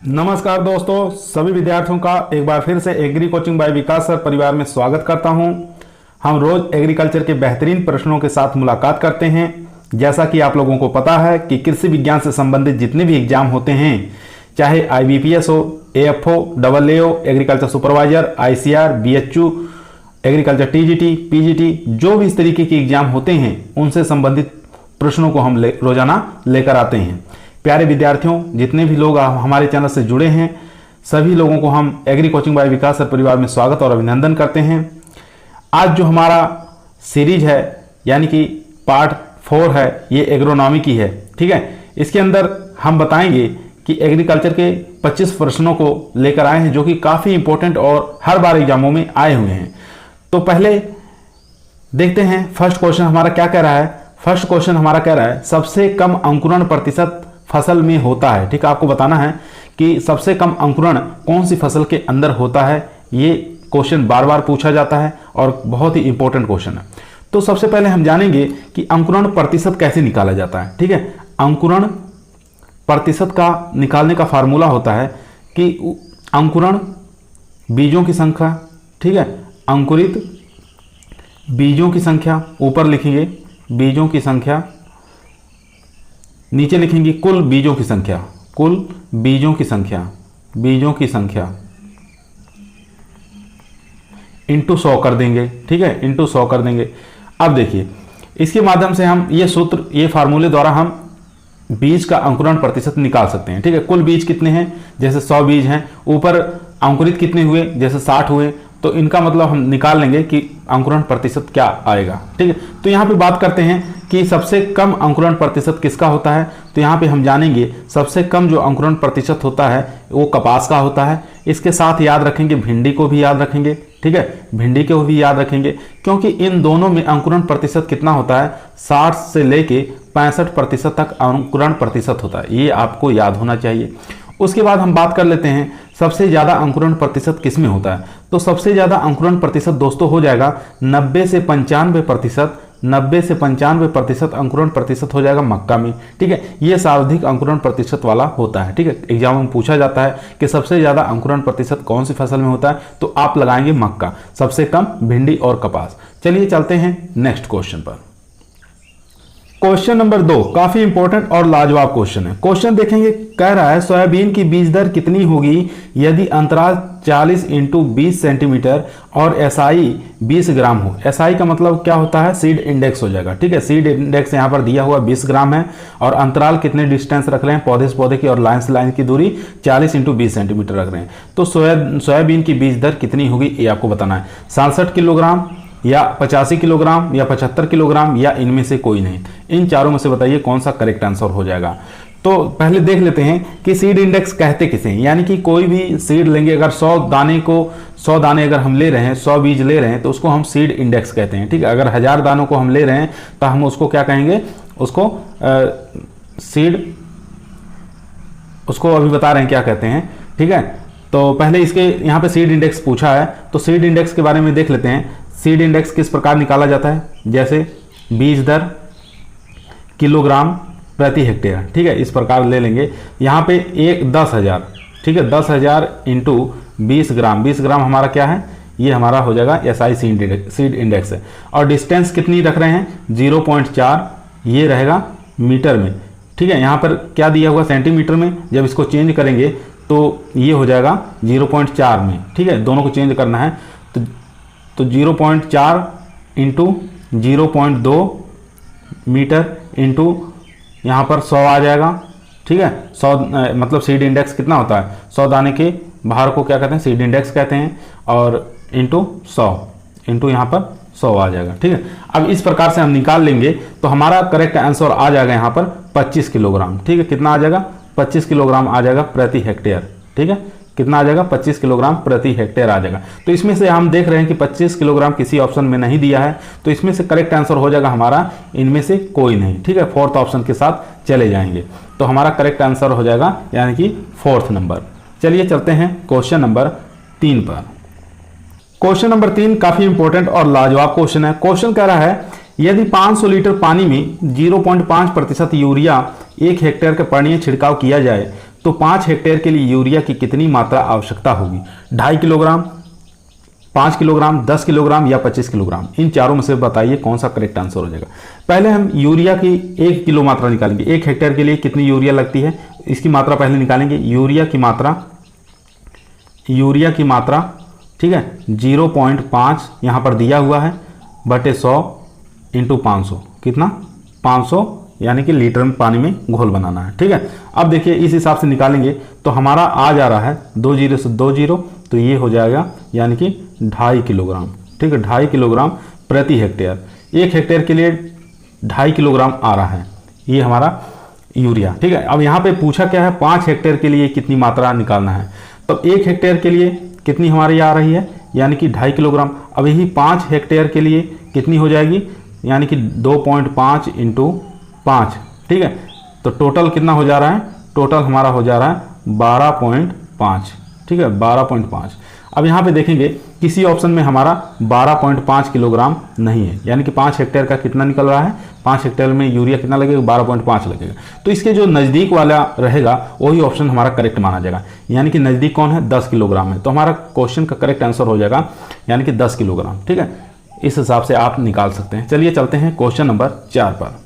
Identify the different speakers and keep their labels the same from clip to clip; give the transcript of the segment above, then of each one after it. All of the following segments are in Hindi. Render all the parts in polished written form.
Speaker 1: नमस्कार दोस्तों, सभी विद्यार्थियों का एक बार फिर से एग्री कोचिंग बाय विकास सर परिवार में स्वागत करता हूं। हम रोज एग्रीकल्चर के बेहतरीन प्रश्नों के साथ मुलाकात करते हैं। जैसा कि आप लोगों को पता है कि कृषि विज्ञान से संबंधित जितने भी एग्जाम होते हैं, चाहे IBPS हो, AFO, AAO, agriculture supervisor, ICR, BHU, agriculture TGT, PGT, जो भी इस तरीके के एग्जाम होते हैं उनसे संबंधित प्रश्नों को हम रोजाना लेकर आते हैं। प्यारे विद्यार्थियों, जितने भी लोग हमारे चैनल से जुड़े हैं, सभी लोगों को हम एग्री कोचिंग बाय विकास सर परिवार में स्वागत और अभिनंदन करते हैं। आज जो हमारा सीरीज है यानी कि पार्ट 4 है, ये एग्रोनॉमी की है। ठीक है, इसके अंदर हम बताएंगे कि एग्रीकल्चर के 25 प्रश्नों को लेकर आए हैं जो कि काफ़ी इंपॉर्टेंट और हर बार एग्जामों में आए हुए हैं। तो पहले देखते हैं फर्स्ट क्वेश्चन हमारा क्या कह रहा है। फर्स्ट क्वेश्चन हमारा कह रहा है सबसे कम अंकुरण प्रतिशत फसल में होता है। ठीक है, आपको बताना है कि सबसे कम अंकुरण कौन सी फसल के अंदर होता है। ये क्वेश्चन बार बार पूछा जाता है और बहुत ही इंपॉर्टेंट क्वेश्चन है। तो सबसे पहले हम जानेंगे कि अंकुरण प्रतिशत कैसे निकाला जाता है। ठीक है, अंकुरण प्रतिशत का निकालने का फार्मूला होता है कि अंकुरण बीजों की संख्या, ठीक है, अंकुरित बीजों की संख्या, ऊपर लिखेंगे बीजों की संख्या, नीचे लिखेंगे कुल बीजों की संख्या, कुल बीजों की संख्या, बीजों की संख्या इंटू 100 कर देंगे। ठीक है, इंटू 100 कर देंगे। अब देखिए, इसके माध्यम से हम ये सूत्र, ये फार्मूले द्वारा हम बीज का अंकुरण प्रतिशत निकाल सकते हैं। ठीक है, कुल बीज कितने हैं, जैसे 100 बीज हैं, ऊपर अंकुरित कितने हुए, जैसे 60 हुए, तो इनका मतलब हम निकाल लेंगे कि अंकुरण प्रतिशत क्या आएगा। ठीक है, तो यहाँ पे बात करते हैं कि सबसे कम अंकुरण प्रतिशत किसका होता है। तो यहाँ पे हम जानेंगे सबसे कम जो अंकुरण प्रतिशत होता है वो कपास का होता है। इसके साथ याद रखेंगे भिंडी को भी याद रखेंगे। ठीक है, भिंडी को भी याद रखेंगे क्योंकि इन दोनों में अंकुरण प्रतिशत कितना होता है, 60 से लेके 65% तक अंकुरण प्रतिशत होता है। ये आपको याद होना चाहिए। उसके बाद हम बात कर लेते हैं सबसे ज़्यादा अंकुरण प्रतिशत किस में होता है। तो सबसे ज़्यादा अंकुरण प्रतिशत दोस्तों हो जाएगा 90 से 95%, 90 से 95% अंकुरण प्रतिशत हो जाएगा मक्का में। ठीक है, ये सर्वाधिक अंकुरण प्रतिशत वाला होता है। ठीक है, एग्जाम में पूछा जाता है कि सबसे ज़्यादा अंकुरण प्रतिशत कौन सी फसल में होता है, तो आप लगाएंगे मक्का, सबसे कम भिंडी और कपास। चलिए चलते हैं नेक्स्ट क्वेश्चन पर। क्वेश्चन नंबर 2 काफी इंपॉर्टेंट और लाजवाब क्वेश्चन है। क्वेश्चन देखेंगे, कह रहा है सोयाबीन की बीज दर कितनी होगी यदि अंतराल 40 × 20 सेंटीमीटर और SI 20 ग्राम हो। SI का मतलब क्या होता है, सीड इंडेक्स हो जाएगा। ठीक है, सीड इंडेक्स यहाँ पर दिया हुआ 20 ग्राम है और अंतराल कितने डिस्टेंस रख रहे हैं, पौधे से पौधे की और लाइन से लाइन की दूरी 40 × 20 सेंटीमीटर रख रहे हैं। तो सोयाबीन की बीज दर कितनी होगी ये आपको बताना है, 67 किलोग्राम या 85 किलोग्राम या 75 किलोग्राम या इनमें से कोई नहीं। इन चारों में से बताइए कौन सा करेक्ट आंसर हो जाएगा। तो पहले देख लेते हैं कि सीड इंडेक्स कहते किसे हैं। यानी कि कोई भी सीड लेंगे, अगर 100 दाने अगर हम ले रहे हैं, 100 बीज ले रहे हैं, तो उसको हम सीड इंडेक्स कहते हैं। ठीक है, अगर 1000 दानों को हम ले रहे हैं तो हम उसको क्या कहेंगे, उसको सीड, उसको अभी बता रहे हैं क्या कहते हैं। ठीक है, तो पहले इसके यहाँ पे सीड इंडेक्स पूछा है, तो सीड इंडेक्स के बारे में देख लेते हैं। सीड इंडेक्स किस प्रकार निकाला जाता है, जैसे बीज दर किलोग्राम प्रति हेक्टेयर। ठीक है, इस प्रकार ले लेंगे। यहाँ पे 10,000, ठीक है, 10,000 इंटू 20 ग्राम, 20 ग्राम हमारा क्या है, ये हमारा हो जाएगा SI सीड इंडेक्स है। और डिस्टेंस कितनी रख रहे हैं, 0.4, ये रहेगा मीटर में। ठीक है, यहाँ पर क्या दिया हुआ सेंटीमीटर में, जब इसको चेंज करेंगे तो ये हो जाएगा 0.4 में। ठीक है, दोनों को चेंज करना है तो 0.4 इंटू 0.2 मीटर इंटू यहाँ पर 100 आ जाएगा। ठीक है, 100 मतलब सीड इंडेक्स कितना होता है, 100 दाने के भार को क्या कहते हैं, सीड इंडेक्स कहते हैं, और इंटू 100 इंटू यहाँ पर 100 आ जाएगा। ठीक है, अब इस प्रकार से हम निकाल लेंगे तो हमारा करेक्ट आंसर आ जाएगा यहाँ पर 25 किलोग्राम। ठीक है, कितना आ जाएगा, 25 किलोग्राम आ जाएगा प्रति हेक्टेयर। ठीक है, कितना आ जाएगा, 25 किलोग्राम प्रति हेक्टेयर आ जाएगा। तो इसमें से हम देख रहे हैं कि 25 किलोग्राम किसी ऑप्शन में नहीं दिया है, तो इसमें से करेक्ट आंसर हो जाएगा हमारा इनमें से कोई नहीं। ठीक है, 4th ऑप्शन के साथ चले जाएंगे, तो हमारा करेक्ट आंसर हो जाएगा यानी कि 4th नंबर। चलिए चलते हैं क्वेश्चन नंबर 3 पर। क्वेश्चन नंबर 3 काफी इंपॉर्टेंट और लाजवाब क्वेश्चन है। क्वेश्चन कह रहा है यदि 500 लीटर पानी में 0.5% यूरिया 1 हेक्टेयर के पानी में छिड़काव किया जाए तो 5 हेक्टेयर के लिए यूरिया की कितनी मात्रा आवश्यकता होगी? 2.5 किलोग्राम, 5 किलोग्राम, 10 किलोग्राम या 25 किलोग्राम? इन चारों में से बताइए कौन सा करेक्ट आंसर हो जाएगा। पहले हम यूरिया की 1 किलो मात्रा निकालेंगे। 1 हेक्टेयर के लिए कितनी यूरिया लगती है इसकी मात्रा पहले निकालेंगे। यूरिया की मात्रा ठीक है 0.5 यहाँ पर दिया हुआ है बटे 100 इंटू 500, कितना 500 यानी कि लीटर में पानी में घोल बनाना है। ठीक है, अब देखिए इस हिसाब से निकालेंगे तो हमारा आ जा रहा है 2 0 से 2 0, तो ये हो जाएगा यानी कि 2.5 किलोग्राम। ठीक है, 2.5 किलोग्राम प्रति हेक्टेयर। 1 हेक्टेयर के लिए 2.5 किलोग्राम आ रहा है ये हमारा यूरिया। ठीक है, अब यहाँ पे पूछा क्या है 5 हेक्टेयर के लिए कितनी मात्रा निकालना है। तो 1 हेक्टेयर के लिए कितनी हमारी आ रही है यानी कि 2.5 किलोग्राम। अब यही 5 हेक्टेयर के लिए कितनी हो जाएगी यानी कि 2.5 इंटू 5। ठीक है, तो टोटल कितना हो जा रहा है? टोटल हमारा हो जा रहा है 12.5। ठीक है, 12.5। अब यहाँ पे देखेंगे किसी ऑप्शन में हमारा 12.5 किलोग्राम नहीं है, यानी कि 5 हेक्टेयर का कितना निकल रहा है? 5 हेक्टेयर में यूरिया कितना लगेगा? 12.5 लगेगा। तो इसके जो नज़दीक वाला रहेगा वही ऑप्शन हमारा करेक्ट माना जाएगा, यानी कि नज़दीक कौन है? 10 किलोग्राम है। तो हमारा क्वेश्चन का करेक्ट आंसर हो जाएगा यानी कि 10 किलोग्राम। ठीक है, इस हिसाब से आप निकाल सकते हैं। चलिए चलते हैं क्वेश्चन नंबर 4 पर।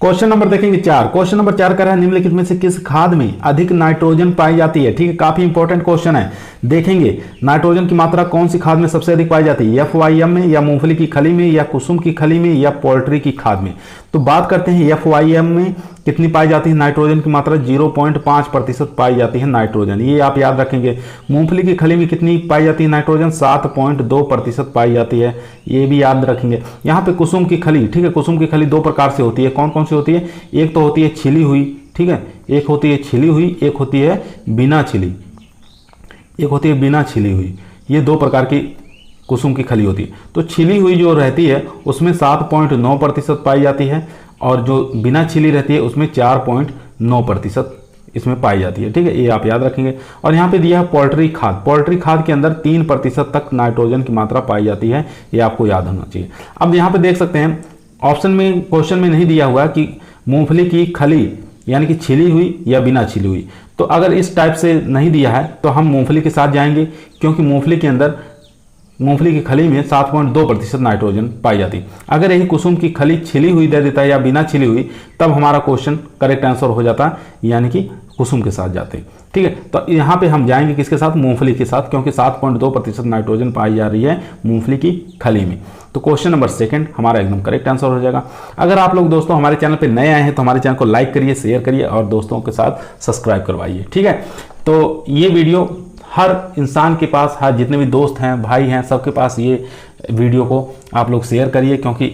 Speaker 1: क्वेश्चन नंबर देखेंगे 4। क्वेश्चन नंबर 4 कह रहा है निम्नलिखित में से किस खाद में अधिक नाइट्रोजन पाई जाती है? ठीक है, काफी इंपॉर्टेंट क्वेश्चन है। देखेंगे नाइट्रोजन की मात्रा कौन सी खाद में सबसे अधिक पाई जाती है? FYM में, या मूंगफली की खली में, या कुसुम की खली में, या पोल्ट्री की खाद में? तो बात करते हैं FYM में कितनी पाई जाती है नाइट्रोजन की मात्रा? 0.5% पाई जाती है नाइट्रोजन, ये आप याद रखेंगे। मूंगफली की खली में कितनी पाई जाती है नाइट्रोजन? 7.2% पाई जाती है, ये भी याद रखेंगे। यहाँ पे कुसुम की खली, ठीक है, कुसुम की खली 2 प्रकार से होती है। कौन कौन सी होती है? एक तो होती है छिली हुई, ठीक है, एक होती है छिली हुई, एक होती है बिना छिली, एक होती है बिना छिली हुई। ये 2 प्रकार की कुसुम की खली होती है। तो छिली हुई जो रहती है उसमें 7.9% पाई जाती है, और जो बिना छिली रहती है उसमें 4.9% इसमें पाई जाती है। ठीक है, ये आप याद रखेंगे। और यहाँ पे दिया है पोल्ट्री खाद। पोल्ट्री खाद के अंदर 3% तक नाइट्रोजन की मात्रा पाई जाती है, ये आपको याद होना चाहिए। अब यहाँ पे देख सकते हैं ऑप्शन में, क्वेश्चन में नहीं दिया हुआ कि मूंगफली की खली यानी कि छिली हुई या बिना छिली हुई। तो अगर इस टाइप से नहीं दिया है तो हम मूंगफली के साथ जाएंगे, क्योंकि मूंगफली के अंदर, मूंगफली की खली में 7.2% नाइट्रोजन पाई जाती। अगर यही कुसुम की खली छिली हुई दे देता है या बिना छिली हुई, तब हमारा क्वेश्चन करेक्ट आंसर हो जाता, यानी कि कुसुम के साथ जाते। ठीक है, तो यहाँ पे हम जाएंगे किसके साथ? मूंगफली के साथ, क्योंकि 7.2% नाइट्रोजन पाई जा रही है मूंगफली की खली में। तो क्वेश्चन नंबर 2 हमारा एकदम करेक्ट आंसर हो जाएगा। अगर आप लोग दोस्तों हमारे चैनल पे नए आए हैं तो हमारे चैनल को लाइक करिए, शेयर करिए और दोस्तों के साथ सब्सक्राइब करवाइए। ठीक है, तो ये वीडियो हर इंसान के पास, हर जितने भी दोस्त हैं, भाई हैं, सबके पास ये वीडियो को आप लोग शेयर करिए, क्योंकि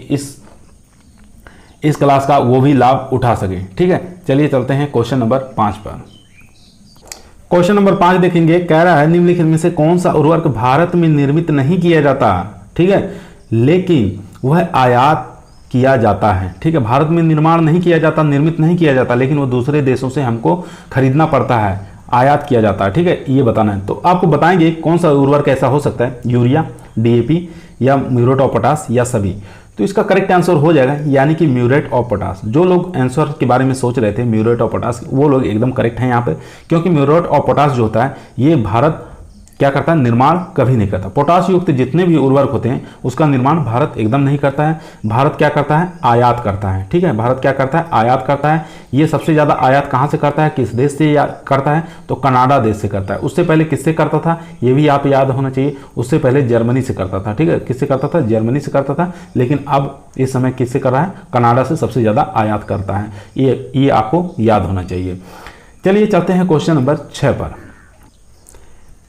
Speaker 1: इस क्लास का वो भी लाभ उठा सके। ठीक है, चलिए चलते हैं क्वेश्चन नंबर 5 पर। क्वेश्चन नंबर 5 देखेंगे, कह रहा है निम्नलिखित में से कौन सा उर्वरक भारत में निर्मित नहीं किया जाता? ठीक है, लेकिन वह आयात किया जाता है। ठीक है, भारत में निर्माण नहीं किया जाता, निर्मित नहीं किया जाता, लेकिन वो दूसरे देशों से हमको खरीदना पड़ता है, आयात किया जाता है। ठीक है, ये बताना है। तो आपको बताएंगे कौन सा उर्वरक ऐसा हो सकता है? यूरिया, DAP या म्यूरेट ऑफ पोटाश या सभी? तो इसका करेक्ट आंसर हो जाएगा यानी कि म्यूरेट ऑफ पोटाश। जो लोग आंसर के बारे में सोच रहे थे म्यूरेट ऑफ पोटाश, वो लोग एकदम करेक्ट हैं यहाँ पे, क्योंकि म्यूरेट ऑफ पोटाश जो होता है ये भारत क्या करता है? निर्माण कभी नहीं करता। पोटाश युक्त जितने भी उर्वरक होते हैं उसका निर्माण भारत एकदम नहीं करता है। भारत क्या करता है? आयात करता है। ठीक है, भारत क्या करता है? आयात करता है। ये सबसे ज़्यादा आयात कहाँ से करता है? किस देश से करता है? तो कनाडा देश से करता है। उससे पहले किससे करता था? ये भी आप याद होना चाहिए। उससे पहले जर्मनी से करता था। ठीक है, किससे करता था? जर्मनी से करता था। लेकिन अब इस समय किससे कर रहा है? कनाडा से सबसे ज़्यादा आयात करता है। ये आपको याद होना चाहिए। चलिए चलते हैं क्वेश्चन नंबर 6 पर।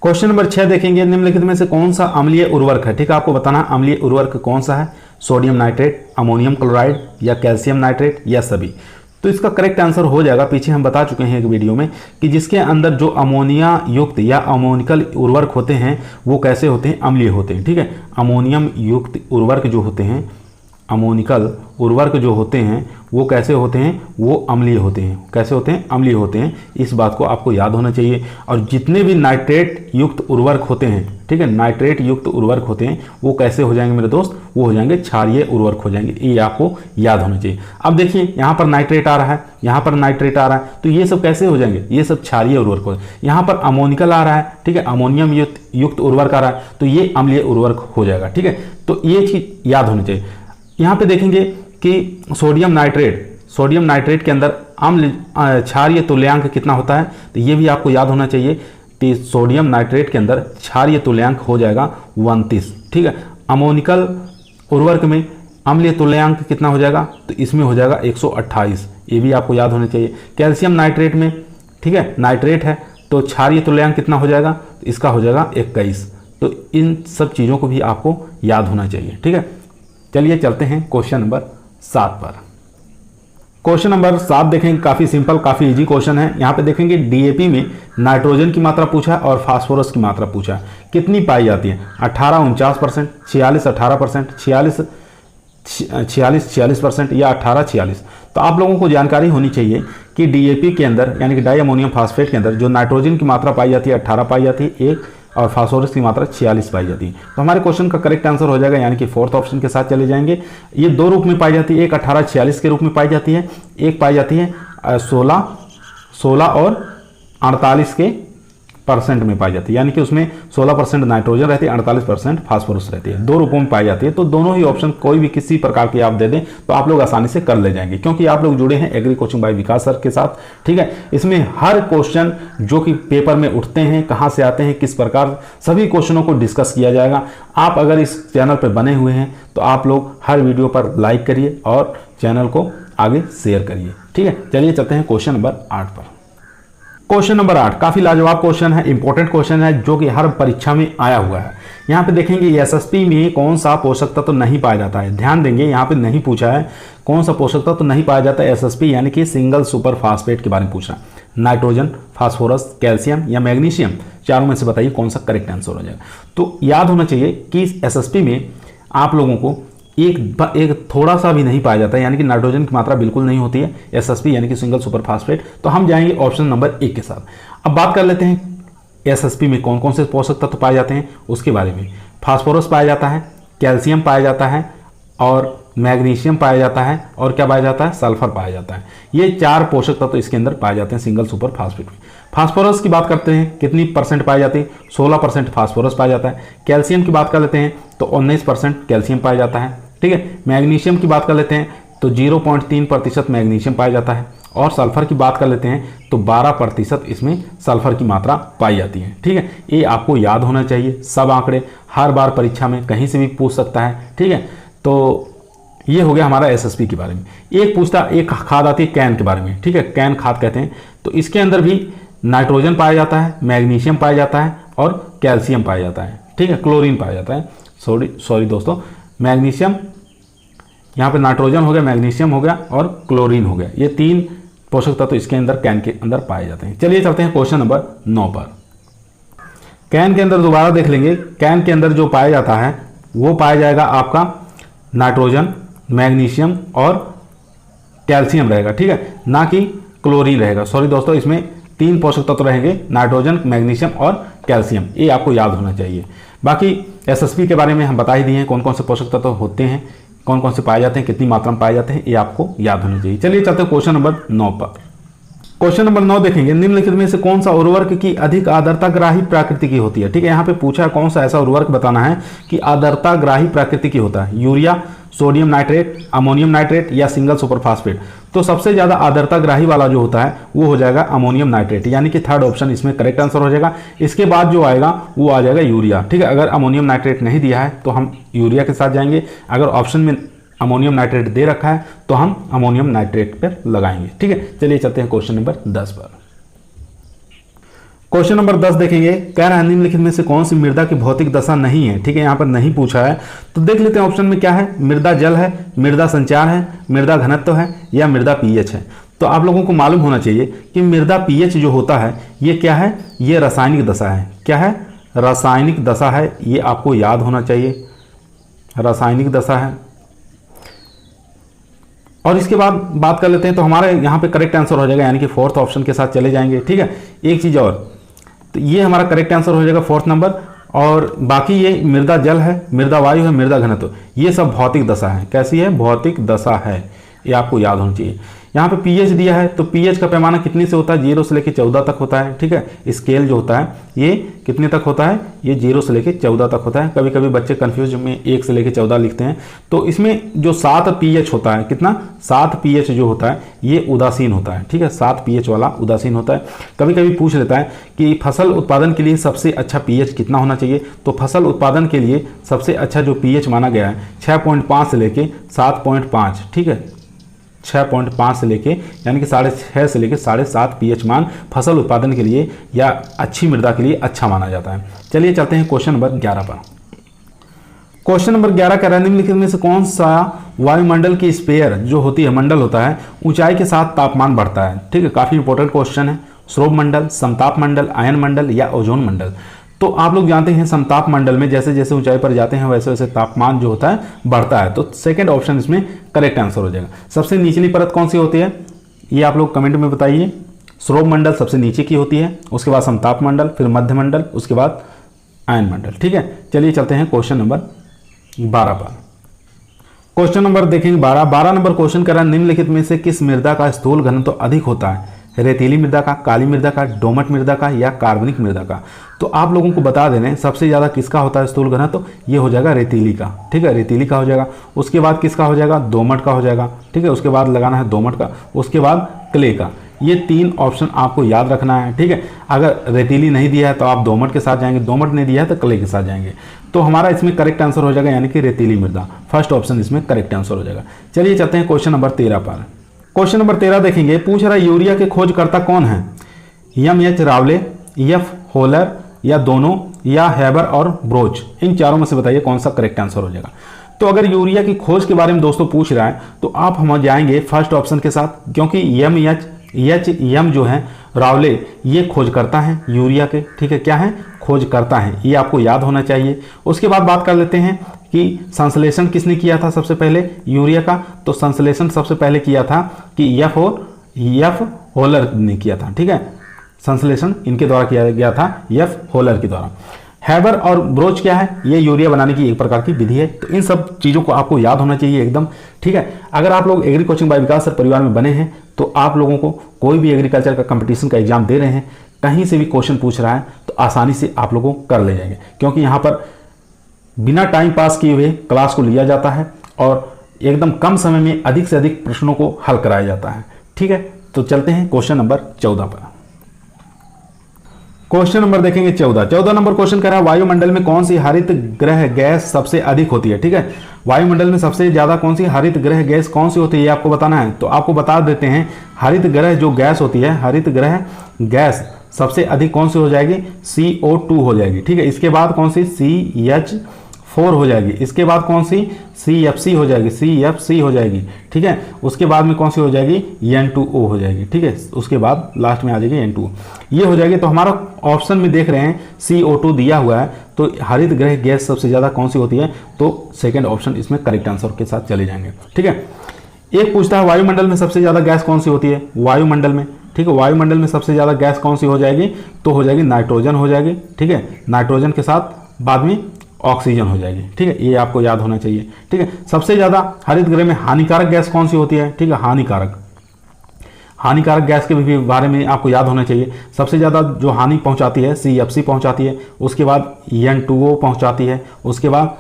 Speaker 1: क्वेश्चन नंबर 6 देखेंगे, निम्नलिखित में से कौन सा अम्लीय उर्वरक है? ठीक है, आपको बताना है अम्लीय उर्वरक कौन सा है? सोडियम नाइट्रेट, अमोनियम क्लोराइड या कैल्शियम नाइट्रेट या सभी? तो इसका करेक्ट आंसर हो जाएगा, पीछे हम बता चुके हैं एक वीडियो में, कि जिसके अंदर जो अमोनिया युक्त या अमोनिकल उर्वरक होते हैं वो कैसे होते हैं? अम्लीय होते हैं। ठीक है, अमोनियम युक्त उर्वरक जो होते हैं अमोनिकल उर्वरक जो होते हैं वो कैसे होते हैं, वो अम्लीय होते हैं। कैसे होते हैं, अम्लीय होते हैं। इस बात को आपको याद होना चाहिए। और जितने भी नाइट्रेट युक्त उर्वरक होते हैं, ठीक है, नाइट्रेट युक्त उर्वरक होते हैं वो कैसे हो जाएंगे मेरे दोस्त, वो हो जाएंगे क्षारीय उर्वरक हो जाएंगे। ये आपको याद होना चाहिए। अब देखिए यहाँ पर नाइट्रेट आ रहा है, यहाँ पर नाइट्रेट आ रहा है, तो ये सब कैसे हो जाएंगे, ये सब क्षारीय उर्वरक हो जाएंगे। यहाँ पर अमोनिकल आ रहा है, ठीक है, अमोनियम युक्त उर्वरक आ रहा है, तो ये अम्लीय उर्वरक हो जाएगा। ठीक है, तो ये चीज याद होनी चाहिए। यहाँ पे देखेंगे कि सोडियम नाइट्रेट के अंदर अम्ल क्षारीय तुल्यांक कितना होता है, तो ये भी आपको याद होना चाहिए कि सोडियम नाइट्रेट के अंदर क्षारीय तुल्यांक हो जाएगा 29। ठीक है, अमोनिकल उर्वरक में अम्लीय तुल्यांक कितना हो जाएगा, तो इसमें हो जाएगा 128। ये भी आपको याद होना चाहिए। कैल्शियम नाइट्रेट में, ठीक है, नाइट्रेट है तो क्षारीय तुल्यांक कितना हो जाएगा, तो इसका हो जाएगा 21। तो इन सब चीज़ों को भी आपको याद होना चाहिए। ठीक है, चलिए चलते हैं क्वेश्चन नंबर 7 पर। क्वेश्चन नंबर 7 देखेंगे, काफ़ी सिंपल, काफ़ी इजी क्वेश्चन है। यहाँ पे देखेंगे डीएपी में नाइट्रोजन की मात्रा पूछा और फास्फोरस की मात्रा पूछा, कितनी पाई जाती है, 18 49%, 46 18%, 46% या 18 46। तो आप लोगों को जानकारी होनी चाहिए कि डीएपी के अंदर यानी कि डाई अमोनियम फास्फेट के अंदर जो नाइट्रोजन की मात्रा पाई जाती है 18 पाई जाती है एक, और फास्फोरस की मात्रा 46 पाई जाती है। तो हमारे क्वेश्चन का करेक्ट आंसर हो जाएगा, यानी कि फोर्थ ऑप्शन के साथ चले जाएंगे। ये दो रूप में पाई जाती है, एक 18 46 के रूप में पाई जाती है, एक पाई जाती है 16 और 48 के परसेंट में पाई जाती है, यानी कि उसमें 16% नाइट्रोजन रहती है, 48% फास्फोरस रहती है। दो रूपों में पाई जाती है। तो दोनों ही ऑप्शन कोई भी किसी प्रकार के आप दे दें तो आप लोग आसानी से कर ले जाएंगे, क्योंकि आप लोग जुड़े हैं एग्री कोचिंग बाय विकास सर के साथ। ठीक है, इसमें हर क्वेश्चन जो कि पेपर में उठते हैं, कहाँ से आते हैं, किस प्रकार, सभी क्वेश्चनों को डिस्कस किया जाएगा। आप अगर इस चैनल पर बने हुए हैं तो आप लोग हर वीडियो पर लाइक करिए और चैनल को आगे शेयर करिए। ठीक है, चलिए चलते हैं क्वेश्चन नंबर 8 पर। क्वेश्चन नंबर 8 काफी लाजवाब क्वेश्चन है, इंपॉर्टेंट क्वेश्चन है, जो कि हर परीक्षा में आया हुआ है। यहाँ पे देखेंगे एसएसपी में कौन सा पोषक तत्व तो नहीं पाया जाता है। ध्यान देंगे, यहाँ पे नहीं पूछा है कौन सा पोषक तत्व तो नहीं पाया जाता है एसएसपी, यानी कि सिंगल सुपर फास्फेट के बारे में पूछ रहा है। नाइट्रोजन, फास्फोरस, कैल्शियम या मैग्नीशियम, चारों में से बताइए कौन सा करेक्ट आंसर हो जाएगा। तो याद होना चाहिए कि एसएसपी में आप लोगों को एक थोड़ा सा भी नहीं पाया जाता है, यानी कि नाइट्रोजन की मात्रा बिल्कुल नहीं होती है एसएसपी यानी कि सिंगल सुपर फास्फेट। तो हम जाएंगे ऑप्शन नंबर 1 के साथ। अब बात कर लेते हैं एसएसपी में कौन कौन से पोषक तत्व पाए जाते हैं उसके बारे में। फास्फोरस पाया जाता है, कैल्शियम पाया जाता है और मैग्नीशियम पाया जाता है, और क्या पाया जाता है, सल्फर पाया जाता है। ये 4 पोषक तत्व इसके अंदर पाए जाते हैं सिंगल सुपर फास्फेट में। फास्फोरस की बात करते हैं, कितनी परसेंट पाई जाती है, 16% फास्फोरस पाया जाता है। कैल्शियम की बात कर लेते हैं तो 19% कैल्शियम पाया जाता है। ठीक है, मैग्नीशियम की बात कर लेते हैं तो 0.3% मैग्नीशियम पाया जाता है, और सल्फर की बात कर लेते हैं तो 12% इसमें सल्फर की मात्रा पाई जाती है। ठीक है, ये आपको याद होना चाहिए। सब आंकड़े हर बार परीक्षा में कहीं से भी पूछ सकता है। ठीक है, तो ये हो गया हमारा एसएसपी के बारे में। एक खाद आती है कैन के बारे में। ठीक है, कैन खाद कहते हैं। तो इसके अंदर भी नाइट्रोजन पाया जाता है, मैग्नीशियम पाया जाता है और कैल्शियम पाया जाता है। ठीक है, क्लोरीन पाया जाता है। सॉरी दोस्तों, मैग्नीशियम, यहाँ पे नाइट्रोजन हो गया, मैग्नीशियम हो गया और क्लोरीन हो गया। ये 3 पोषक तत्व तो इसके अंदर कैन के अंदर पाए जाते हैं। चलिए चलते हैं क्वेश्चन नंबर 9 पर। कैन के अंदर दोबारा देख लेंगे, कैन के अंदर जो पाया जाता है वो पाया जाएगा आपका नाइट्रोजन, मैग्नीशियम और कैल्शियम रहेगा। ठीक है, ना कि क्लोरीन रहेगा। सॉरी दोस्तों, इसमें 3 पोषक तत्व रहेंगे, नाइट्रोजन, मैग्नीशियम और कैल्शियम। ये आपको याद होना चाहिए। बाकी एसएसपी के बारे में हम बता ही दिए हैं, कौन कौन से पोषक तत्व होते हैं, कौन कौन से पाए जाते हैं, कितनी मात्रा में पाए जाते हैं, ये आपको याद होना चाहिए। चलिए चलते हैं क्वेश्चन नंबर 9 पर। क्वेश्चन नंबर 9 देखेंगे, निम्नलिखित में से कौन सा उर्वरक की अधिक आर्द्रताग्राही प्रकृति की होती है। ठीक है, यहाँ पे पूछा है कौन सा ऐसा उर्वरक बताना है कि आर्द्रताग्राही प्रकृति की होता है। Urea, sodium nitrate, ammonium nitrate या सिंगल सुपर फास्फेट। तो सबसे ज्यादा आर्द्रताग्राही वाला जो होता है वो हो जाएगा अमोनियम नाइट्रेट, यानी कि थर्ड ऑप्शन इसमें करेक्ट आंसर हो जाएगा। इसके बाद जो आएगा वो आ जाएगा यूरिया। ठीक है, अगर अमोनियम नाइट्रेट नहीं दिया है तो हम यूरिया के साथ जाएंगे। अगर ऑप्शन में अमोनियम नाइट्रेट दे रखा है तो हम अमोनियम नाइट्रेट पर लगाएंगे। ठीक है, चलिए चलते हैं क्वेश्चन नंबर 10 पर। क्वेश्चन नंबर 10 देखेंगे, कह रहा है निम्नलिखित में से कौन सी मृदा की भौतिक दशा नहीं है। ठीक है, यहाँ पर नहीं पूछा है तो देख लेते हैं ऑप्शन में क्या है। मृदा जल है, मृदा संचार है, मृदा घनत्व है या मृदा पीएच है। तो आप लोगों को मालूम होना चाहिए कि मृदा पीएच जो होता है ये क्या है, ये रासायनिक दशा है। क्या है, रासायनिक दशा है, ये आपको याद होना चाहिए। रासायनिक दशा है। और इसके बाद बात कर लेते हैं, तो हमारे यहाँ पे करेक्ट आंसर हो जाएगा, यानी कि फोर्थ ऑप्शन के साथ चले जाएंगे। ठीक है, एक चीज़ और, तो ये हमारा करेक्ट आंसर हो जाएगा फोर्थ नंबर। और बाकी ये मृदा जल है, मृदा वायु है, मृदा घनत्व, ये सब भौतिक दशा है। कैसी है? भौतिक दशा है, ये आपको याद होना चाहिए। यहाँ पे पीएच दिया है, तो पीएच का पैमाना कितने से होता है? 0 से लेकर 14 तक होता है। ठीक है, स्केल जो होता है ये कितने तक होता है? ये 0 से लेकर 14 तक होता है। कभी कभी बच्चे कंफ्यूज में 1 से लेकर 14 लिखते हैं। तो इसमें जो 7 पीएच होता है, कितना? 7 पीएच जो होता है ये उदासीन होता है। ठीक है, 7 पीएच वाला उदासीन होता है। कभी कभी पूछ लेता है कि फसल उत्पादन के लिए सबसे अच्छा पीएच कितना होना चाहिए? तो फसल उत्पादन के लिए सबसे अच्छा जो पीएच माना गया है 6.5 से लेके 7.5। ठीक है, 6.5 से लेके यानी कि 6.5 से लेके 7.5 पीएच मान फसल उत्पादन के लिए या अच्छी मृदा के लिए अच्छा माना जाता है। चलिए चलते हैं क्वेश्चन नंबर 11 पर। क्वेश्चन नंबर 11 का निम्नलिखित में से कौन सा वायुमंडल की स्फीयर जो होती है, मंडल होता है, ऊंचाई के साथ तापमान बढ़ता है? ठीक है, काफी इंपॉर्टेंट क्वेश्चन है। श्रोभ मंडल, समताप मंडल, आयन मंडल या ओजोन मंडल? तो आप लोग जानते हैं समताप मंडल में जैसे जैसे ऊंचाई पर जाते हैं वैसे वैसे तापमान जो होता है बढ़ता है। तो सेकंड ऑप्शन इसमें करेक्ट आंसर हो जाएगा। सबसे निचली परत कौन सी होती है? ये आप लोग कमेंट में बताइए। श्रोभ मंडल सबसे नीचे की होती है, उसके बाद समताप मंडल, फिर मध्य मंडल, उसके बाद आयन मंडल। ठीक है, चलिए चलते हैं क्वेश्चन नंबर 12 पर। क्वेश्चन नंबर देखेंगे 12 नंबर क्वेश्चन कर रहा है, निम्नलिखित में से किस मृदा का स्थूल घनत्व अधिक होता है? रेतीली मृदा का, काली मृदा का, दोमट मृदा का या कार्बनिक मृदा का? तो आप लोगों को बता दे रहे हैं सबसे ज़्यादा किसका होता है स्थूल घनत्व? तो ये हो जाएगा रेतीली का। ठीक है, रेतीली का हो जाएगा। उसके बाद किसका हो जाएगा? दोमट का हो जाएगा। ठीक है, उसके बाद लगाना है दोमट का, उसके बाद क्ले का। ये 3 ऑप्शन आपको याद रखना है। ठीक है, अगर रेतीली नहीं दिया है तो आप दोमट के साथ जाएंगे, दोमट नहीं दिया है तो क्ले के साथ जाएंगे। तो हमारा इसमें करेक्ट आंसर हो जाएगा यानी कि रेतीली मृदा। फर्स्ट ऑप्शन इसमें करेक्ट आंसर हो जाएगा। चलिए चलते हैं क्वेश्चन नंबर 13 पर। क्वेश्चन नंबर 13 देखेंगे, पूछ रहा है यूरिया के खोजकर्ता कौन है? एम.एच. रावले, एफ. होलर या दोनों या हैबर और ब्रोच? इन चारों में से बताइए कौन सा करेक्ट आंसर हो जाएगा। तो अगर यूरिया की खोज के बारे में दोस्तों पूछ रहा है तो आप हम जाएंगे फर्स्ट ऑप्शन के साथ, क्योंकि एम जो है रावले ये खोज करता है यूरिया के। ठीक है, क्या है? खोज करता है, ये आपको याद होना चाहिए। उसके बाद बात कर लेते हैं कि संश्लेषण किसने किया था सबसे पहले यूरिया का? तो संश्लेषण सबसे पहले किया था कि एफ होलर ने किया था। ठीक है, संश्लेषण इनके द्वारा किया गया था, एफ होलर के द्वारा। हैबर और ब्रोच क्या है? ये यूरिया बनाने की एक प्रकार की विधि है। तो इन सब चीज़ों को आपको याद होना चाहिए एकदम। ठीक है, अगर आप लोग एग्री कोचिंग बाय विकास सर परिवार में बने हैं तो आप लोगों को कोई भी एग्रीकल्चर का कंपटीशन का एग्जाम दे रहे हैं, कहीं से भी क्वेश्चन पूछ रहा है तो आसानी से आप लोगों को कर ले जाएंगे, क्योंकि यहाँ पर बिना टाइम पास किए हुए क्लास को लिया जाता है और एकदम कम समय में अधिक से अधिक प्रश्नों को हल कराया जाता है। ठीक है, तो चलते हैं क्वेश्चन नंबर 14 पर। क्वेश्चन नंबर देखेंगे 14 नंबर क्वेश्चन कह रहा है, वायुमंडल में कौन सी हरित गृह गैस सबसे अधिक होती है? ठीक है, वायुमंडल में सबसे ज्यादा कौन सी हरित गृह गैस कौन सी होती है ये आपको बताना है। तो आपको बता देते हैं, हरित गृह जो गैस होती है, हरित गृह गैस सबसे अधिक कौन सी हो जाएगी? CO2 हो जाएगी। ठीक है, इसके बाद कौन सी? CH4 हो जाएगी। इसके बाद कौन सी? CFC हो जाएगी, CFC हो जाएगी। ठीक है, उसके बाद में कौन सी हो जाएगी? N2O हो जाएगी। ठीक है, उसके बाद लास्ट में आ जाएगी N2O, ये हो जाएगी। तो हमारा ऑप्शन में देख रहे हैं CO2 दिया हुआ है, तो हरित गृह गैस सबसे ज़्यादा कौन सी होती है? तो सेकेंड ऑप्शन इसमें करेक्ट आंसर के साथ चले जाएंगे। ठीक है, एक पूछता है वायुमंडल में सबसे ज़्यादा गैस कौन सी होती है? वायुमंडल में, ठीक है, वायुमंडल में सबसे ज़्यादा गैस कौन सी हो जाएगी? तो हो जाएगी नाइट्रोजन हो जाएगी। ठीक है, नाइट्रोजन के साथ बाद में ऑक्सीजन हो जाएगी। ठीक है, ये आपको याद होना चाहिए। ठीक है, सबसे ज़्यादा हरित गृह में हानिकारक गैस कौन सी होती है? ठीक है, हानिकारक गैस के भी बारे में आपको याद होना चाहिए। सबसे ज़्यादा जो हानि पहुंचाती है CFC पहुंचाती है, उसके बाद N2O पहुंचाती है, उसके बाद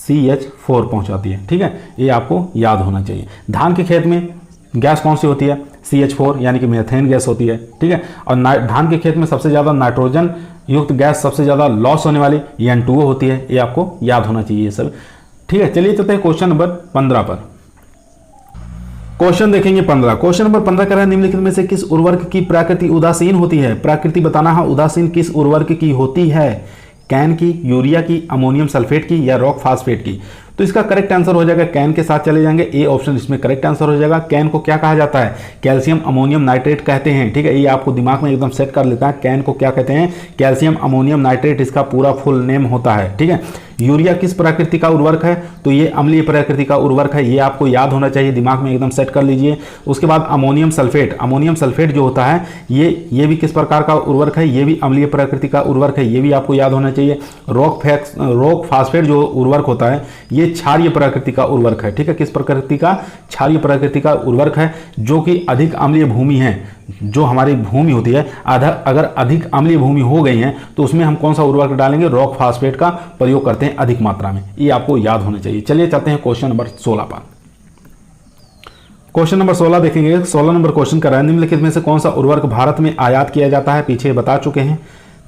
Speaker 1: CH4 पहुंचाती है। ठीक है, ये आपको याद होना चाहिए। धान के खेत में गैस कौन सी होती है? CH4 यानी कि मीथेन गैस होती है। ठीक है, और धान के खेत में सबसे ज़्यादा नाइट्रोजन युक्त गैस सबसे ज़्यादा लॉस होने वाली N2O होती है। ये आपको याद होना चाहिए ये सब। ठीक है, चलिए चलते हैं क्वेश्चन नंबर 15 पर। क्वेश्चन देखेंगे 15। क्वेश्चन नंबर 15 कह रहा है, निम्नलिखित में से किस उर्वरक की प्रकृति उदासीन होती है? प्रकृति बताना है, उदासीन किस उर्वरक की होती है? कैन की, यूरिया की, अमोनियम सल्फेट की या रॉक फास्फेट की? तो इसका करेक्ट आंसर हो जाएगा कैन के साथ चले जाएंगे। ए ऑप्शन इसमें करेक्ट आंसर हो जाएगा। कैन को क्या कहा जाता है? कैल्शियम अमोनियम नाइट्रेट कहते हैं। ठीक है, ये आपको दिमाग में एकदम सेट कर लेता है। कैन को क्या कहते हैं? कैल्शियम अमोनियम नाइट्रेट इसका पूरा फुल नेम होता है। ठीक है, यूरिया किस प्रकृति का उर्वरक है, तो ये अम्लीय प्रकृति का उर्वरक है, ये आपको याद होना चाहिए, दिमाग में एकदम सेट कर लीजिए। उसके बाद अमोनियम सल्फेट जो होता है ये भी किस प्रकार का उर्वरक है, ये भी अम्लीय प्रकृति का उर्वरक है, ये भी आपको याद होना चाहिए। रॉक फास्फेट जो उर्वरक होता है ये क्षारीय प्रकृति का उर्वरक है, ठीक है, किस प्रकृति का, क्षारीय प्रकृति का उर्वरक है, जो कि अधिक अम्लीय भूमि है, जो हमारी भूमि होती है अगर अधिक अम्लीय भूमि हो गई है तो उसमें हम कौन सा उर्वरक डालेंगे, रॉक फास्फेट का प्रयोग करते हैं अधिक मात्रा में, ये आपको याद होना चाहिए। चलिए चलते हैं क्वेश्चन नंबर 16 पर। क्वेश्चन नंबर 16 देखेंगे। 16 नंबर क्वेश्चन कर रहा है, निम्नलिखित में से कौन सा उर्वरक भारत में आयात किया जाता है, पीछे बता चुके हैं।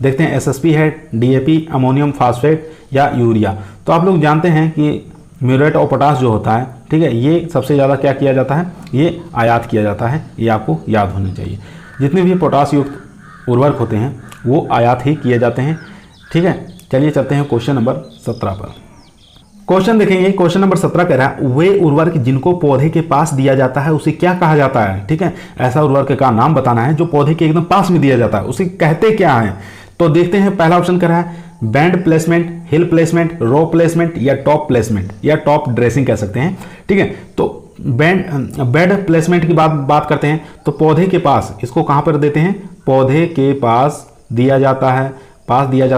Speaker 1: देखते हैं एसएसपी है, डीएपी, अमोनियम फास्फेट या यूरिया। तो आप लोग जानते हैं कि म्यूरेट ऑफ पोटाश जो होता है, ठीक है, ये सबसे ज़्यादा क्या किया जाता है, ये आयात किया जाता है, ये आपको याद होना चाहिए। जितने भी पोटाश युक्त उर्वरक होते हैं वो आयात ही किए जाते हैं, ठीक है। चलिए चलते हैं क्वेश्चन नंबर 17 पर। क्वेश्चन देखेंगे, क्वेश्चन नंबर 17 कह रहा है, वे उर्वरक जिनको पौधे के पास दिया जाता है उसे क्या कहा जाता है, ठीक है। ऐसा उर्वरक का नाम बताना है जो पौधे के एकदम पास में दिया जाता है, उसे कहते क्या है। तो देखते हैं, पहला ऑप्शन कह रहा है बैंड प्लेसमेंट, हिल प्लेसमेंट, रो प्लेसमेंट या टॉप प्लेसमेंट या टॉप ड्रेसिंग कह सकते हैं, ठीक है। तो बेड प्लेसमेंट की बात करते हैं तो पौधे के पास, इसको कहां पर देते हैं, पौधे के पास दिया जाता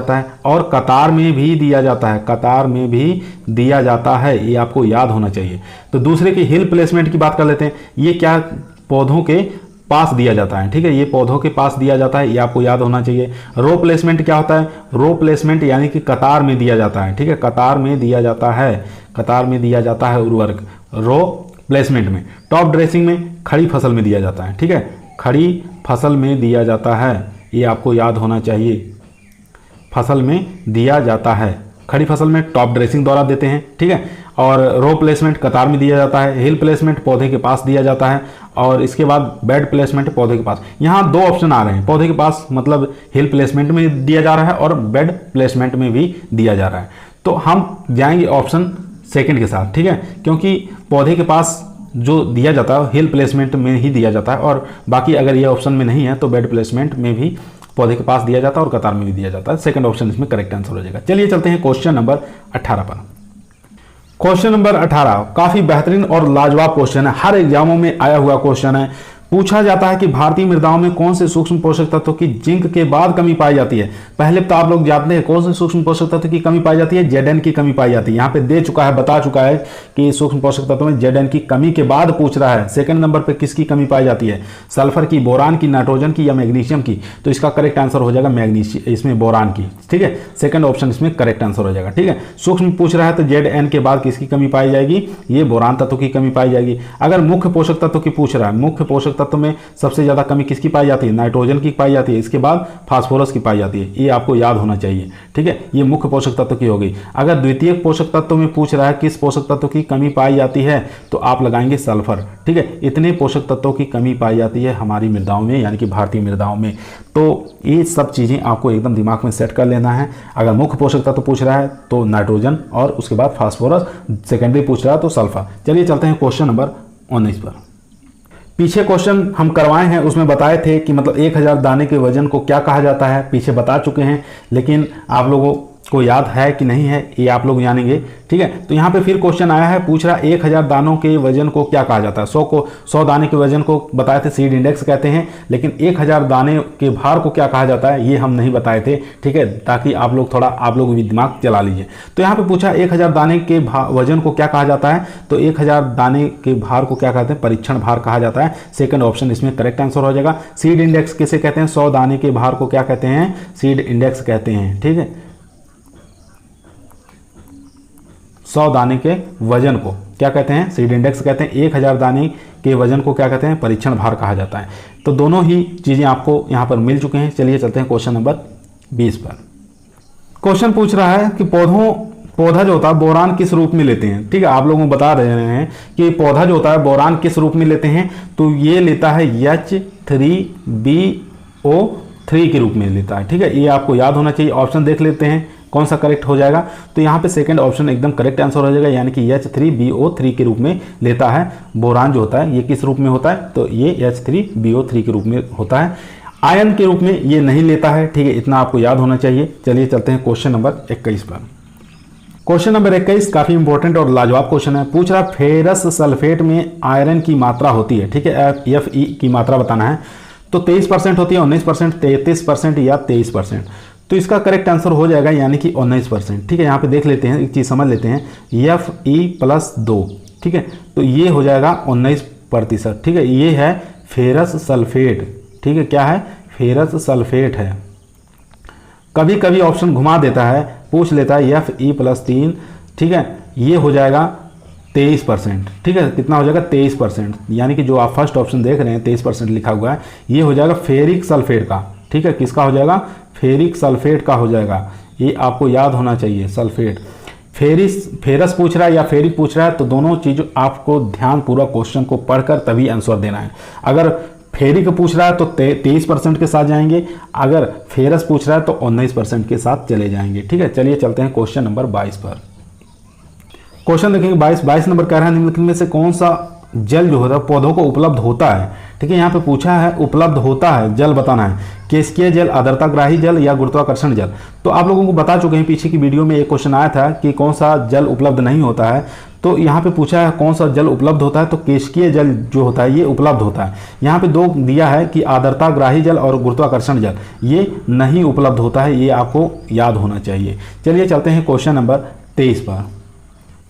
Speaker 1: है, और कतार में भी दिया जाता है, कतार में भी दिया जाता है, ये आपको याद होना चाहिए। तो दूसरे की हिल प्लेसमेंट की बात कर लेते हैं, ये क्या, पौधों के पास दिया जाता है, ठीक है, ये पौधों के पास दिया जाता है, ये आपको याद होना चाहिए। रो प्लेसमेंट क्या होता है, रो प्लेसमेंट यानी कि कतार में दिया जाता है, ठीक है, कतार में दिया जाता है उर्वरक रो प्लेसमेंट में। टॉप ड्रेसिंग में खड़ी फसल में दिया जाता है, ठीक है, खड़ी फसल में दिया जाता है, ये आपको याद होना चाहिए, फसल में दिया जाता है, खड़ी फसल में टॉप ड्रेसिंग द्वारा देते हैं, ठीक है। और रो प्लेसमेंट कतार में दिया जाता है, हिल प्लेसमेंट पौधे के पास दिया जाता है, और इसके बाद बेड प्लेसमेंट पौधे के पास। यहाँ दो ऑप्शन आ रहे हैं, पौधे के पास मतलब हिल प्लेसमेंट में दिया जा रहा है और बेड प्लेसमेंट में भी दिया जा रहा है। तो हम जाएंगे ऑप्शन सेकंड के साथ, ठीक है, क्योंकि पौधे के पास जो दिया जाता है हिल प्लेसमेंट में ही दिया जाता है, और बाकी अगर ये ऑप्शन में नहीं है तो बेड प्लेसमेंट में भी पौधे के पास दिया जाता है और कतार में भी दिया जाता है। सेकंड ऑप्शन इसमें करेक्ट आंसर हो जाएगा। चलिए चलते हैं क्वेश्चन नंबर 18 पर। क्वेश्चन नंबर 18 काफी बेहतरीन और लाजवाब क्वेश्चन है, हर एग्जामों में आया हुआ क्वेश्चन है। पूछा जाता है कि भारतीय मृदाओं में कौन से सूक्ष्म पोषक तत्वों की जिंक के बाद कमी पाई जाती है। पहले तो आप लोग जानते हैं कौन से सूक्ष्म पोषक तत्व की कमी पाई जाती है, Zn की कमी पाई जाती है। यहाँ पे दे चुका है, बता चुका है कि सूक्ष्म पोषक तत्वों में Zn की कमी के बाद पूछ रहा है। सेकंड नंबर पे किसकी कमी पाई जाती है, सल्फर की, बोरान की, नाइट्रोजन की या मैग्नीशियम की। तो इसका करेक्ट आंसर हो जाएगा मैग्नीशियम, इसमें बोरान की, ठीक है, सेकंड ऑप्शन इसमें करेक्ट आंसर हो जाएगा, ठीक है। सूक्ष्म पूछ रहा है तो Zn के बाद किसकी कमी पाई जाएगी, ये बोरान तत्व की कमी पाई जाएगी। अगर मुख्य पोषक तत्व की पूछ रहा है, मुख्य पोषक तत्व में सबसे ज्यादा कमी किसकी पाई जाती है, नाइट्रोजन की पाई जाती है, इसके बाद फास्फोरस की पाई जाती है, ये आपको याद होना चाहिए, ठीक है। ये मुख्य पोषक तत्व की होगी। अगर द्वितीय पोषक तत्व में पूछ रहा है किस पोषक तत्व की कमी पाई जाती है तो आप लगाएंगे सल्फर, ठीक है। इतने पोषक तत्वों की कमी पाई जाती है हमारी मृदाओं में, यानी कि भारतीय मृदाओं में। तो ये सब चीजें आपको एकदम दिमाग में सेट कर लेना है। अगर मुख्य पोषक तत्व पूछ रहा है तो नाइट्रोजन और उसके बाद फास्फोरस, सेकेंडरी पूछ रहा है तो सल्फर। चलिए चलते हैं क्वेश्चन नंबर 19 पर। पीछे क्वेश्चन हम करवाए हैं, उसमें बताए थे कि मतलब 1000 दाने के वजन को क्या कहा जाता है, पीछे बता चुके हैं, लेकिन आप लोगों को याद है कि नहीं है ये आप लोग जानेंगे, ठीक है। तो यहाँ पे फिर क्वेश्चन आया है, पूछ रहा 1000 दानों के वजन को क्या कहा जाता है। 100 दाने के वजन को बताए थे सीड इंडेक्स कहते हैं, लेकिन 1000 दाने के भार को क्या कहा जाता है ये हम नहीं बताए थे, ठीक है, ताकि आप लोग थोड़ा आप लोग भी दिमाग चला लीजिए। तो यहाँ पे पूछा 1000 दाने के वजन को क्या कहा जाता है, तो 1000 दाने के भार को क्या कहते हैं, परीक्षण भार कहा जाता है। सेकंड ऑप्शन इसमें करेक्ट आंसर हो जाएगा। सीड इंडेक्स किसे कहते हैं, 100 दाने के भार को क्या कहते हैं, सीड इंडेक्स कहते हैं, ठीक है। 100 दाने के वजन को क्या कहते हैं, सीड इंडेक्स कहते हैं। 1000 दाने के वजन को क्या कहते हैं, परीक्षण भार कहा जाता है। तो दोनों ही चीजें आपको यहां पर मिल चुके हैं। चलिए चलते हैं क्वेश्चन नंबर 20 पर। क्वेश्चन पूछ रहा है कि पौधा जो होता है बोरान किस रूप में लेते हैं, ठीक है। आप लोगों को बता रहे हैं कि पौधा जो होता है बोरान किस रूप में लेते हैं, तो ये लेता है H3BO3 के रूप में लेता है, ठीक है। ये आपको याद होना चाहिए। ऑप्शन देख लेते हैं कौन सा करेक्ट हो जाएगा। तो यहाँ पे सेकंड ऑप्शन एकदम करेक्ट आंसर हो जाएगा, यानी कि H3BO3 के रूप में लेता है। बोरान जो होता है ये किस रूप में होता है, तो ये H3BO3 के रूप में होता है। आयन के रूप में ये नहीं लेता है, ठीक है, इतना आपको याद होना चाहिए। चलिए चलते हैं क्वेश्चन नंबर 21 पर। क्वेश्चन नंबर 21 काफी इंपॉर्टेंट और लाजवाब क्वेश्चन है। पूछ रहा फेरस सल्फेट में आयरन की मात्रा होती है, ठीक है, Fe की मात्रा बताना है। तो 23% होती है, 19%, 33% या 23%। तो इसका करेक्ट आंसर हो जाएगा यानी कि 19%। ठीक है, यहाँ पे देख लेते हैं, एक चीज़ समझ लेते हैं, Fe+2, ठीक है, तो ये हो जाएगा 19%। ठीक है, ये है फेरस सल्फेट। ठीक है, क्या है, फेरस सल्फेट है। कभी कभी ऑप्शन घुमा देता है, पूछ लेता है Fe+3, ठीक है, ये हो जाएगा 23%। ठीक है, कितना हो जाएगा, 23%, यानी कि जो आप फर्स्ट ऑप्शन देख रहे हैं 23% लिखा हुआ है, ये हो जाएगा फेरिक सल्फेट का। ठीक है, किसका हो जाएगा, फेरिक सल्फेट का हो जाएगा। ये आपको याद होना चाहिए, सल्फेट। फेरस पूछ रहा है या फेरिक पूछ रहा है, तो दोनों चीज़ आपको ध्यान पूर्वक क्वेश्चन को पढ़कर तभी आंसर देना है। अगर फेरिक पूछ रहा है तो 23% के साथ जाएंगे, अगर फेरस पूछ रहा है तो 19% के साथ चले जाएंगे। ठीक है, चलिए चलते हैं क्वेश्चन नंबर 22 पर। क्वेश्चन देखेंगे 22 नंबर कह रहा है निम्नलिखित में से कौन सा जल जो होता है पौधों को उपलब्ध होता है। ठीक है, यहाँ पे पूछा है उपलब्ध होता है, जल बताना है, केशिकीय जल, आर्द्रताग्राही जल या गुरुत्वाकर्षण जल। तो आप लोगों को बता चुके हैं, पीछे की वीडियो में एक क्वेश्चन आया था कि कौन सा जल उपलब्ध नहीं होता है। तो यहाँ पे पूछा है कौन सा जल उपलब्ध होता है, तो केशिकीय जल जो होता है ये उपलब्ध होता है। यहाँ पे दो दिया है कि आर्द्रताग्राही जल और गुरुत्वाकर्षण जल, ये नहीं उपलब्ध होता है, ये आपको याद होना चाहिए। चलिए चलते हैं क्वेश्चन नंबर 23 पर।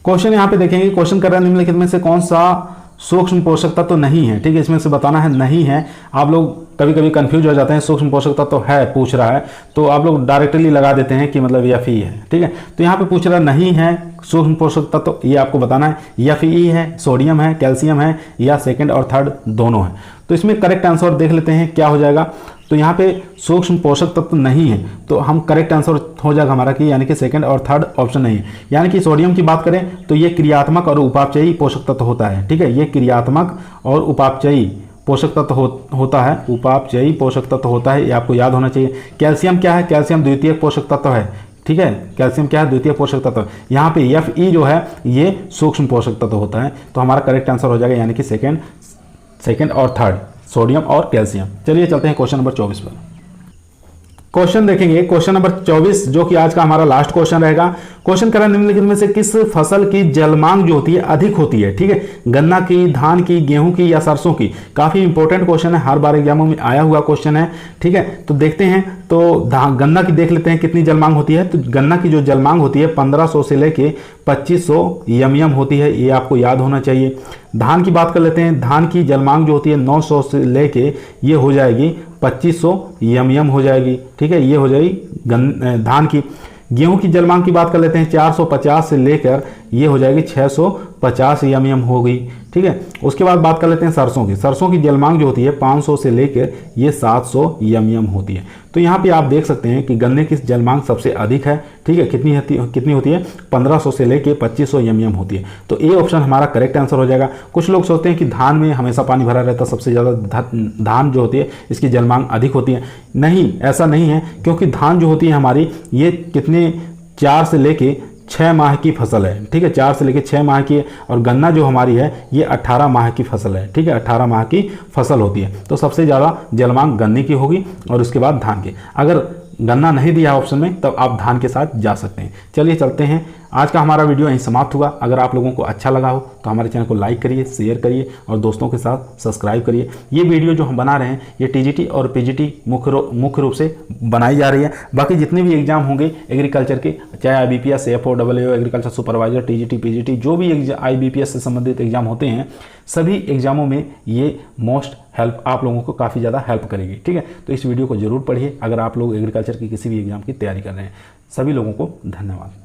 Speaker 1: क्वेश्चन यहाँ पे देखेंगे, क्वेश्चन कर रहा है निम्नलिखित में से कौन सा सूक्ष्म पोषक तत्व तो नहीं है। ठीक है, इसमें से बताना है नहीं है। आप लोग कभी कभी कंफ्यूज हो जाते हैं, सूक्ष्म पोषक तत्व तो है पूछ रहा है, तो आप लोग डायरेक्टली लगा देते हैं कि मतलब Fe है। ठीक है, तो यहाँ पे पूछ रहा नहीं है सूक्ष्म पोषक तत्व, तो ये आपको बताना है Fe है, सोडियम है, कैल्शियम है या सेकंड और थर्ड दोनों है। तो इसमें करेक्ट आंसर देख लेते हैं क्या हो जाएगा। तो यहाँ पे सूक्ष्म पोषक तत्व नहीं है, तो हम करेक्ट आंसर हो जाएगा हमारा कि यानी कि सेकंड और थर्ड ऑप्शन नहीं है। यानी कि सोडियम की बात करें तो ये क्रियात्मक और उपापचयी पोषक तत्व होता है। ठीक है, ये क्रियात्मक और उपापचयी पोषक तत्व होता है, उपापचयी पोषक तत्व होता है, ये आपको याद होना चाहिए। कैल्शियम क्या है, कैल्शियम द्वितीय पोषक तत्व है। ठीक है, कैल्शियम क्या है, द्वितीय पोषक तत्व। यहाँ पे Fe जो है ये सूक्ष्म पोषक तत्व होता है, तो हमारा करेक्ट आंसर हो जाएगा यानी कि सेकंड और थर्ड, सोडियम और कैल्शियम। चलिए चलते हैं क्वेश्चन नंबर 24 पर। क्वेश्चन देखेंगे क्वेश्चन नंबर 24 जो कि आज का हमारा लास्ट क्वेश्चन रहेगा। क्वेश्चन करें निम्नलिखित में से किस फसल की जलमांग जो होती है अधिक होती है। ठीक है, गन्ना की, धान की, गेहूं की या सरसों की। काफी इंपॉर्टेंट क्वेश्चन है, हर बार एग्जामों में आया हुआ क्वेश्चन है। ठीक है, तो देखते हैं, तो गन्ना की देख लेते हैं कितनी जलमांग होती है। तो गन्ना की जो जलमांग होती है 1500 से लेके 2500 यम होती है, ये आपको याद होना चाहिए। धान की बात कर लेते हैं, धान की जलमांग जो होती है 900 से लेके ये हो जाएगी 2500 यम हो जाएगी। ठीक है, ये हो जाएगी धान की। गेहूं की जलमांग की बात कर लेते हैं, 450 से लेकर ये हो जाएगी 650 यम होगी। ठीक है, उसके बाद बात कर लेते हैं सरसों की। सरसों की जलमांग जो होती है 500 से लेकर ये 700 यम होती है। तो यहाँ पे आप देख सकते हैं कि गन्ने की जलमांग सबसे अधिक है। ठीक है, कितनी होती है, 1500 से लेकर 2500 यम होती है। तो ए ऑप्शन हमारा करेक्ट आंसर हो जाएगा। कुछ लोग सोचते हैं कि धान में हमेशा पानी भरा रहता है, सबसे ज़्यादा धान जो होती है इसकी जलमांग अधिक होती है। नहीं, ऐसा नहीं है, क्योंकि धान जो होती है हमारी ये कितने 4 से लेके 6 माह की फसल है। ठीक है, 4 से लेकर 6 माह की है, और गन्ना जो हमारी है ये 18 माह की फसल है। ठीक है, 18 माह की फसल होती है, तो सबसे ज़्यादा जलमांग गन्ने की होगी और उसके बाद धान की। अगर गन्ना नहीं दिया ऑप्शन में तब आप धान के साथ जा सकते हैं। चलिए चलते हैं, आज का हमारा वीडियो यहीं समाप्त हुआ। अगर आप लोगों को अच्छा लगा हो तो हमारे चैनल को लाइक करिए, शेयर करिए और दोस्तों के साथ सब्सक्राइब करिए। ये वीडियो जो हम बना रहे हैं ये टीजीटी और पीजीटी मुख्य रूप से बनाई जा रही है। बाकी जितने भी एग्जाम होंगे एग्रीकल्चर के, चाहे IBPS, CFO, agriculture supervisor, TGT, PGT, जो भी IBPS से संबंधित एग्जाम होते हैं, सभी एग्जामों में ये मोस्ट हेल्प आप लोगों को काफ़ी ज़्यादा हेल्प करेगी। ठीक है, तो इस वीडियो को जरूर पढ़िए अगर आप लोग एग्रीकल्चर की किसी भी एग्जाम की तैयारी कर रहे हैं। सभी लोगों को धन्यवाद।